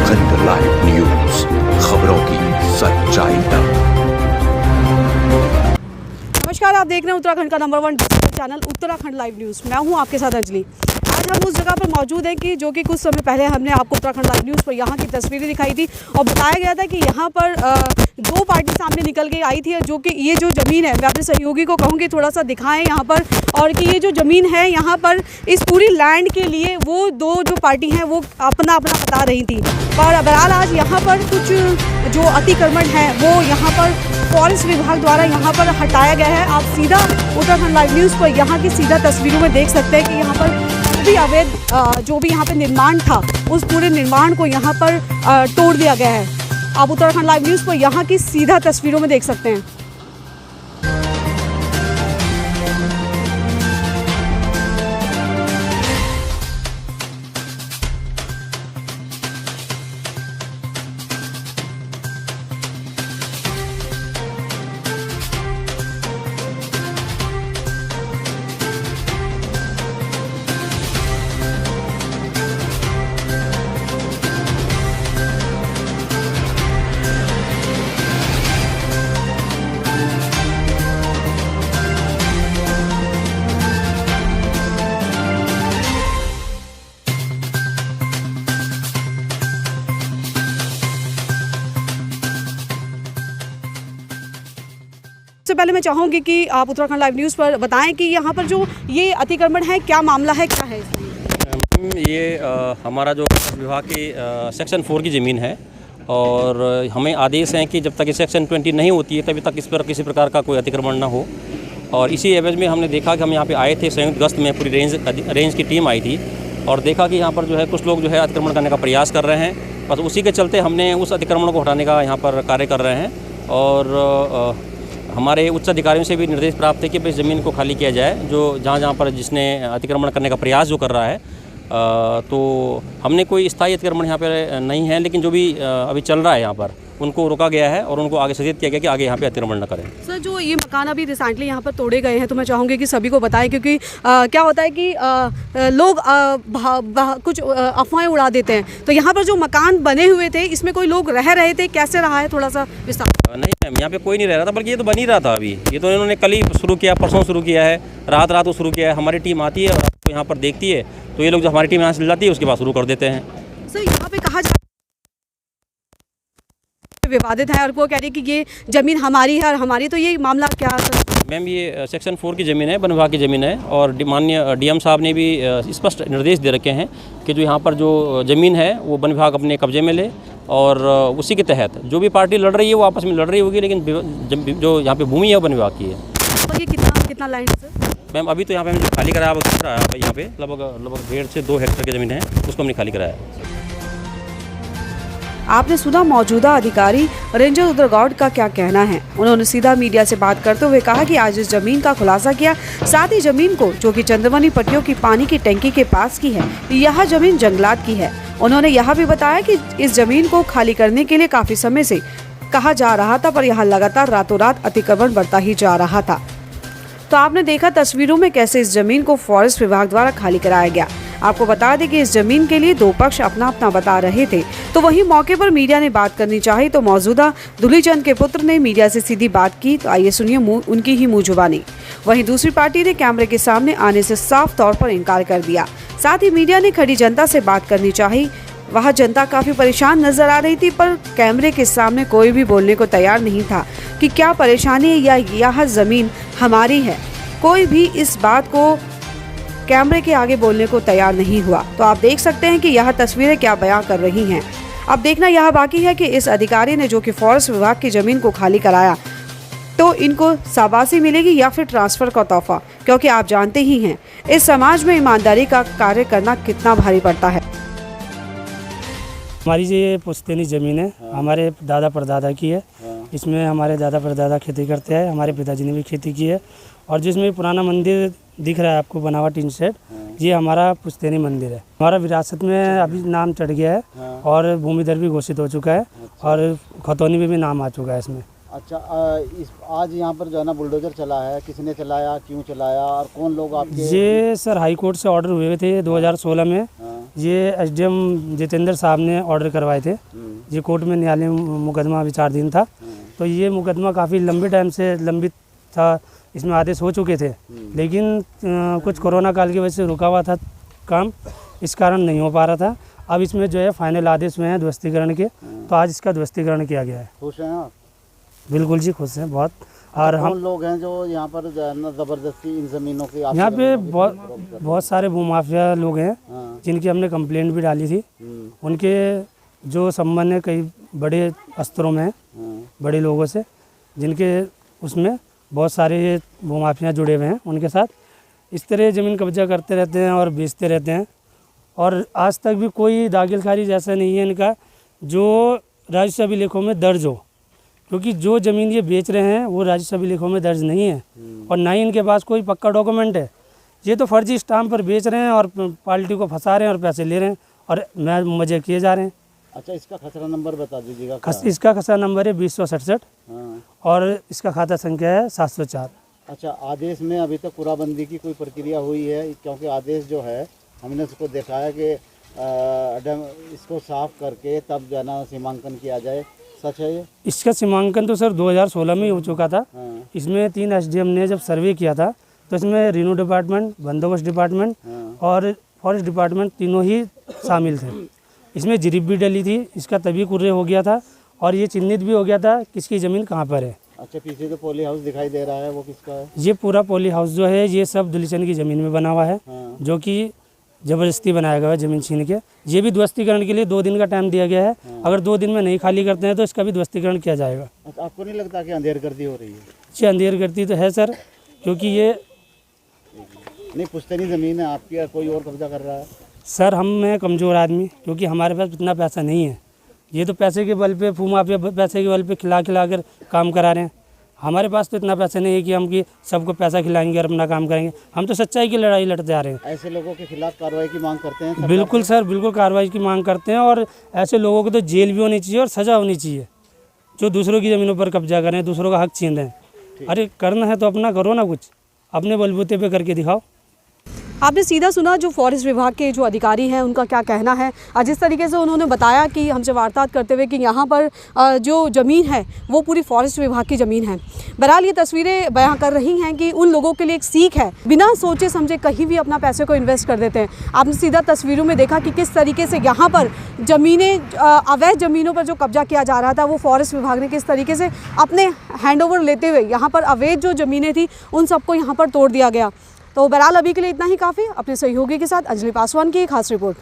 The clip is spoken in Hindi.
उत्तराखंड लाइव न्यूज, खबरों की सच्चाई तक। नमस्कार, आप देख रहे हैं उत्तराखंड का number 1 digital channel Uttarakhand live news. मैं हूं आपके साथ अंजलि। आज हम उस जगह पर मौजूद हैं कि जो कि कुछ समय पहले हमने आपको उत्तराखंड लाइव न्यूज़ पर यहाँ की तस्वीरें दिखाई थी और बताया गया था कि यहाँ पर दो पार्टी सामने निकल के आई थी, जो कि ये जो ज़मीन है, मैं अपने सहयोगी को कहूँगी थोड़ा सा दिखाएं यहाँ पर, और कि ये जो ज़मीन है यहाँ पर इस पूरी लैंड के लिए वो दो जो पार्टी हैं वो अपना अपना बता रही थी। पर बहरहाल आज यहाँ पर कुछ जो अतिक्रमण है वो यहाँ पर फॉरेस्ट विभाग द्वारा यहाँ पर हटाया गया है। आप सीधा उत्तराखंड लाइव न्यूज़ पर यहाँ की सीधा तस्वीरों में देख सकते हैं कि यहाँ पर भी अवैध जो भी यहाँ पे निर्माण था उस पूरे निर्माण को यहाँ पर तोड़ दिया गया है। आप उत्तराखंड लाइव न्यूज़ पर यहाँ की सीधा तस्वीरों में देख सकते हैं। सबसे पहले मैं चाहूँगी कि आप उत्तराखंड लाइव न्यूज़ पर बताएं कि यहाँ पर जो ये अतिक्रमण है, क्या मामला है, क्या है इसमें? ये हमारा जो विभाग की सेक्शन 4 की ज़मीन है और हमें आदेश हैं कि जब तक ये सेक्शन 20 नहीं होती है तभी तक इस पर किसी प्रकार का कोई अतिक्रमण ना हो। और इसी एवज में हमने देखा कि हम यहाँ पे आए थे, संयुक्त गश्त में पूरी रेंज की टीम आई थी और देखा कि यहाँ पर जो है कुछ लोग जो है अतिक्रमण करने का प्रयास कर रहे हैं। बस उसी के चलते हमने उस अतिक्रमण को हटाने का यहाँ पर कार्य कर रहे हैं और हमारे उच्च अधिकारियों से भी निर्देश प्राप्त है कि इस ज़मीन को खाली किया जाए, जो जहाँ पर जिसने अतिक्रमण करने का प्रयास जो कर रहा है। तो हमने कोई स्थायी अतिक्रमण यहाँ पर नहीं है, लेकिन जो भी अभी चल रहा है यहाँ पर उनको रोका गया है और उनको आगे सचेत किया गया कि आगे यहाँ पे अतिक्रमण न करें। सर, जो ये मकान अभी रिसेंटली यहाँ पर तोड़े गए हैं तो मैं चाहूँगी कि सभी को बताएं, क्योंकि क्या होता है कि लोग कुछ अफवाहें उड़ा देते हैं। तो यहाँ पर जो मकान बने हुए थे इसमें कोई लोग रह रहे थे, कैसे रहा है, थोड़ा सा विस्तार? नहीं मैम, यहाँ पे कोई नहीं रह रहा था, बल्कि ये तो बन ही रहा था अभी। ये तो इन्होंने कल ही शुरू किया, परसों शुरू किया है, रात को शुरू किया है। हमारी टीम आती है और आपको यहाँ पर देखती है, तो ये लोग जो हमारी टीम यहाँ से जाती है उसके बाद शुरू कर देते हैं। सर, यहाँ पे कहा विवादित है और वो कह रही है कि ये ज़मीन हमारी है और हमारी, तो ये मामला क्या है? मैम, ये सेक्शन 4 की ज़मीन है, वन विभाग की ज़मीन है और माननीय डीएम साहब ने भी स्पष्ट निर्देश दे रखे हैं कि जो यहाँ पर जो ज़मीन है वो वन विभाग अपने कब्जे में ले और उसी के तहत जो भी पार्टी लड़ रही है वो आपस में लड़ रही होगी, लेकिन जो यहाँ पे भूमि है वो वन विभाग की है। और ये कितना लैंड सर? मैम, अभी तो यहाँ पे हमने जो खाली कराया यहाँ पे लगभग 1.5 से 2 हेक्टेयर की ज़मीन है, उसको हमने खाली कराया। आपने सुना मौजूदा अधिकारी रेंजर रुद्रगौड़ का क्या कहना है। उन्होंने सीधा मीडिया से बात करते हुए कहा कि आज इस जमीन का खुलासा किया, साथ ही जमीन को, जो कि चंद्रमणि पट्टियों की पानी की टंकी के पास की है, यह जमीन जंगलात की है। उन्होंने यह भी बताया कि इस जमीन को खाली करने के लिए काफी समय से कहा जा रहा था, पर यहाँ लगातार रातों रात अतिक्रमण बढ़ता ही जा रहा था। तो आपने देखा तस्वीरों में कैसे इस जमीन को फॉरेस्ट विभाग द्वारा खाली कराया गया। आपको बता दें कि इस जमीन के लिए दो पक्ष अपना अपना बता रहे थे, तो वहीं मौके पर मीडिया ने बात करनी चाहिए तो मौजूदा दुलीचंद के पुत्र ने मीडिया से सीधी बात की। तो आइए सुनिए उनकी ही मुंह जुबानी। वहीं दूसरी पार्टी ने कैमरे के सामने आने से साफ तौर पर इनकार कर दिया। साथ ही मीडिया ने खड़ी जनता से बात करनी चाहिए। वहाँ जनता काफी परेशान नजर आ रही थी, पर कैमरे के सामने कोई भी बोलने को तैयार नहीं था कि क्या परेशानी है या यह जमीन हमारी है। कोई भी इस बात को कैमरे के आगे बोलने को तैयार नहीं हुआ। तो आप देख सकते हैं कि यह तस्वीरें क्या बयां कर रही हैं। अब देखना यह बाकी है कि इस अधिकारी ने, जो कि फॉरेस्ट विभाग की जमीन को खाली कराया, तो इनको शाबाशी मिलेगी या फिर ट्रांसफर का तोहफा, क्योंकि आप जानते ही हैं इस समाज में ईमानदारी का कार्य करना कितना भारी पड़ता है। हमारी ये पुश्तैनी ज़मीन है, ये दादा परदादा की है। इसमें हमारे दादा परदादा खेती करते हैं, हमारे पिताजी ने भी खेती की है। और जिसमें पुराना मंदिर दिख रहा है आपको बना हुआ टीन शेड, ये हमारा पुश्तैनी मंदिर है। हमारा विरासत में अभी नाम चढ़ गया है और भूमिधर भी घोषित हो चुका है और खतौनी में भी नाम आ चुका है इसमें। अच्छा, आज यहाँ पर जो है ना बुलडोजर चला है, किसने चलाया, क्यों चलाया और कौन लोग आपके? ये सर हाई कोर्ट से ऑर्डर हुए थे 2016 में ये एसडीएम जितेंद्र साहब ने ऑर्डर करवाए थे। ये कोर्ट में न्यायालय मुकदमा विचाराधीन था। तो ये मुकदमा काफ़ी लंबे टाइम से लंबित था, इसमें आदेश हो चुके थे, लेकिन कुछ कोरोना काल की वजह से रुका हुआ था काम, इस कारण नहीं हो पा रहा था। अब इसमें जो है फाइनल आदेश हुए हैं ध्वस्तीकरण के, तो आज इसका ध्वस्तीकरण किया गया है। खुश हैं आप? बिल्कुल जी, खुश हैं बहुत। और हम लोग हैं जो यहाँ पर ज़बरदस्ती इन ज़मीनों की यहाँ पे बहुत सारे भूमाफिया लोग हैं जिनकी हमने कंप्लेंट भी डाली थी। उनके जो संबंध है कई बड़े स्तरों में है, बड़े लोगों से, जिनके उसमें बहुत सारे भूमाफिया जुड़े हुए हैं उनके साथ। इस तरह ज़मीन कब्जा करते रहते हैं और बेचते रहते हैं, और आज तक भी कोई दाखिल खारिज ऐसा नहीं है इनका जो राजस्व अभिलेखों में दर्ज हो, क्योंकि जो ज़मीन ये बेच रहे हैं वो राजस्व अभिलेखों में दर्ज नहीं है और ना ही इनके पास कोई पक्का डॉक्यूमेंट है। ये तो फर्जी स्टाम्प पर बेच रहे हैं और पार्टी को फंसा रहे हैं और पैसे ले रहे हैं और मजे किए जा रहे हैं। अच्छा, इसका खसरा नंबर बता दीजिएगा। इसका खसरा नंबर है 2067 और इसका खाता संख्या है 704। अच्छा, आदेश में अभी तक पूराबंदी की कोई प्रक्रिया हुई है? क्योंकि आदेश जो है हमने उसको देखा है कि इसको साफ करके तब जो है ना सीमांकन किया जाए, सच है ये? इसका सीमांकन तो सर 2016 में ही हो चुका था। इसमें 3 एसडीएम ने जब सर्वे किया था तो इसमें रेवेन्यू डिपार्टमेंट, बंदोबस्त डिपार्टमेंट और फॉरेस्ट डिपार्टमेंट तीनों ही शामिल थे। इसमें जिरिप भी डली थी, इसका तभी कुर्रे हो गया था और ये चिन्हित भी हो गया था किसकी ज़मीन कहाँ पर है। अच्छा, पीछे जो पॉली हाउस दिखाई दे रहा है वो किसका है? ये पूरा पॉली हाउस जो है ये सब दुलीचंद की ज़मीन में बना हुआ है, जो कि ज़बरदस्ती बनाया गया है ज़मीन छीन के। ये भी ध्वस्तीकरण के लिए 2 दिन का टाइम दिया गया है। अगर 2 दिन में नहीं खाली करते हैं तो इसका भी ध्वस्तीकरण किया जाएगा। अच्छा, आपको नहीं लगता कि अंधेरगर्दी हो रही है? जी, अंधेरगर्दी तो है सर, क्योंकि ये नहीं पुश्तैनी ज़मीन है आपकी, कोई और कब्जा कर रहा है? सर हम हैं कमज़ोर आदमी, क्योंकि हमारे पास इतना पैसा नहीं है। ये तो पैसे के बल पे भूमाफिया पैसे के बल पे खिला कर काम करा रहे हैं। हमारे पास तो इतना पैसा नहीं है कि हम कि सबको पैसा खिलाएंगे और अपना काम करेंगे। हम तो सच्चाई की लड़ाई लड़ते आ रहे हैं। ऐसे लोगों के खिलाफ कार्रवाई की मांग करते हैं? बिल्कुल सर, बिल्कुल कार्रवाई की मांग करते हैं, और ऐसे लोगों को तो जेल भी होनी चाहिए और सज़ा होनी चाहिए जो दूसरों की ज़मीनों पर कब्जा करें, दूसरों का हक छीन रहे हैं। अरे करना है तो अपना करो ना, कुछ अपने बलबूते पे करके दिखाओ। आपने सीधा सुना जो फॉरेस्ट विभाग के जो अधिकारी हैं उनका क्या कहना है। जिस तरीके से उन्होंने बताया कि हमसे वार्तालाप करते हुए कि यहाँ पर जो ज़मीन है वो पूरी फॉरेस्ट विभाग की ज़मीन है। बहरहाल ये तस्वीरें बयां कर रही हैं कि उन लोगों के लिए एक सीख है, बिना सोचे समझे कहीं भी अपना पैसे को इन्वेस्ट कर देते हैं। आपने सीधा तस्वीरों में देखा कि किस तरीके से यहाँ पर ज़मीनें, अवैध ज़मीनों पर जो कब्जा किया जा रहा था वो फॉरेस्ट विभाग ने किस तरीके से अपने हैंडओवर लेते हुए यहाँ पर अवैध जो ज़मीनें थी उन सबको यहाँ पर तोड़ दिया गया। तो बहरहाल अभी के लिए इतना ही काफ़ी। अपने सहयोगी के साथ अंजलि पासवान की खास रिपोर्ट।